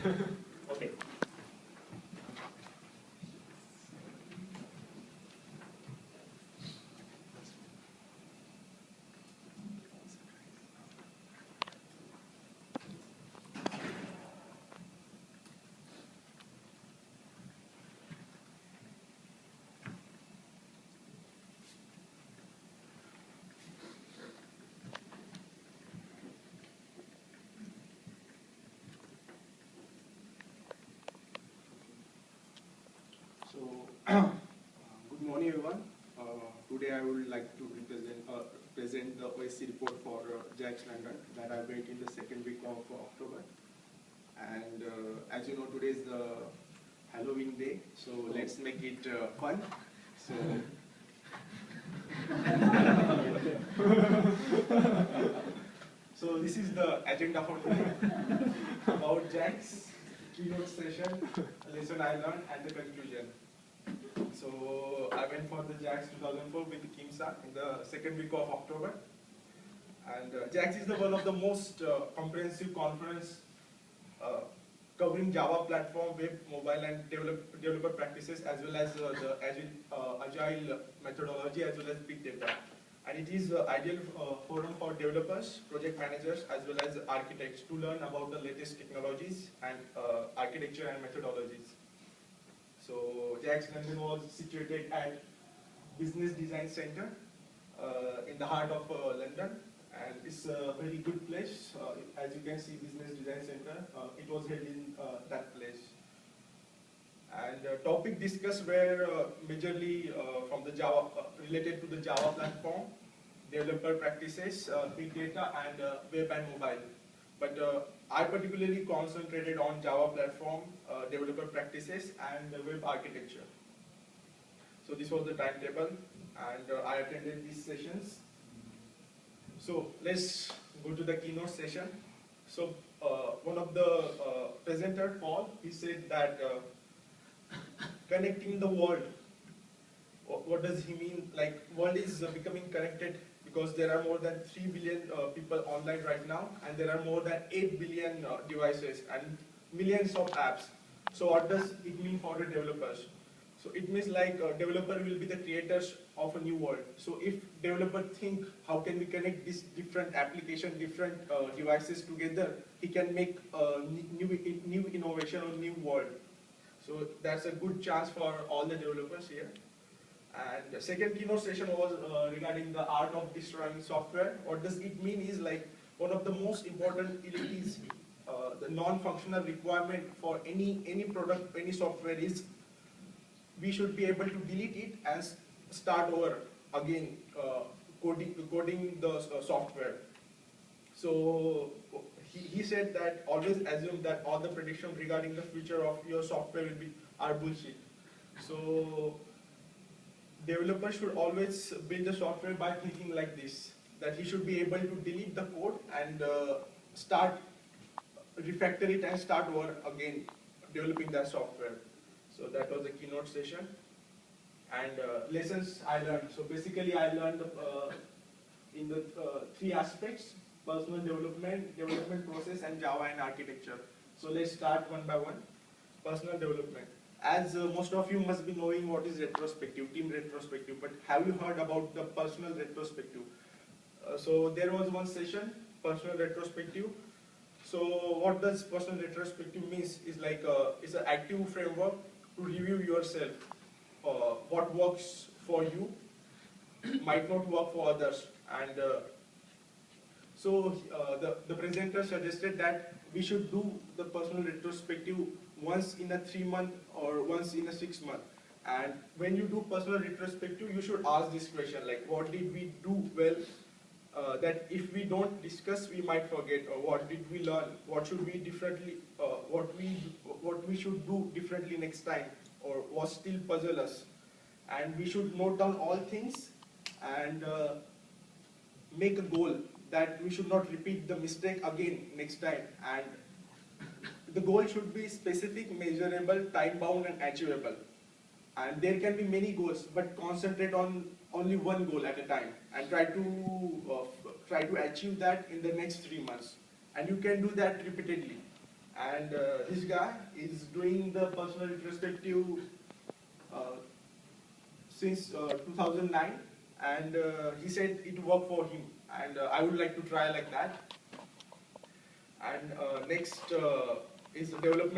Okay. So, good morning, everyone. Today I would like to present the OSC report for JAX London that I made in the second week of October. And as you know, today is the Halloween day, so let's make it fun. So, so this is the agenda for today about JAX, keynote session, lesson I learned, and the conclusion. So I went for the JAX 2004 with KIMSA in the second week of October. And JAX is one of the most comprehensive conference covering Java platform, web, mobile, and developer practices, as well as the agile methodology, as well as big data. And it is the ideal forum for developers, project managers, as well as architects to learn about the latest technologies and architecture and methodologies. So JAX London was situated at Business Design Center in the heart of London, and it's a very good place. As you can see, Business Design Center, it was held in that place. And topic discussed were majorly from the Java, related to the Java platform, developer practices, big data, and web and mobile. But I particularly concentrated on Java platform, developer practices, and web architecture. So this was the timetable, and I attended these sessions. So let's go to the keynote session. So one of the presenter, Paul, he said that connecting the world. What does he mean? Like, world is becoming connected because there are more than 3 billion people online right now, and there are more than 8 billion devices and millions of apps. So what does it mean for the developers? So it means like developer will be the creators of a new world. So if developer think how can we connect these different application, different devices together, he can make new innovation or new world. So that's a good chance for all the developers here. And the second keynote session was regarding the art of destroying software. What does it mean is like one of the most important is the non-functional requirement for any product, any software is we should be able to delete it and start over again coding the software. So he said that always assume that all the predictions regarding the future of your software are bullshit. So developers should always build the software by thinking like this, that he should be able to delete the code and refactor it and start over again developing that software. So that was the keynote session. And lessons I learned. So basically I learned in the three aspects: personal development, development process, and Java and architecture. So let's start one by one. Personal development. As most of you must be knowing what is retrospective, team retrospective, but have you heard about the personal retrospective? So there was one session, personal retrospective. So what does personal retrospective means is like it's an active framework to review yourself. What works for you might not work for others, and the presenter suggested that we should do the personal retrospective once in a 3 month or once in a 6 month. And when you do personal retrospective, you should ask this question like, what did we do well? That if we don't discuss, we might forget. Or what did we learn? What should we differently? What we should do differently next time? Or what still puzzle us? And we should note down all things and make a goal that we should not repeat the mistake again next time. And the goal should be specific, measurable, time-bound, and achievable. And there can be many goals, but concentrate on only one goal at a time and try to achieve that in the next 3 months. And you can do that repeatedly. and this guy is doing the personal retrospective uh, since 2009, and he said it worked for him, and I would like to try like that. And next is the development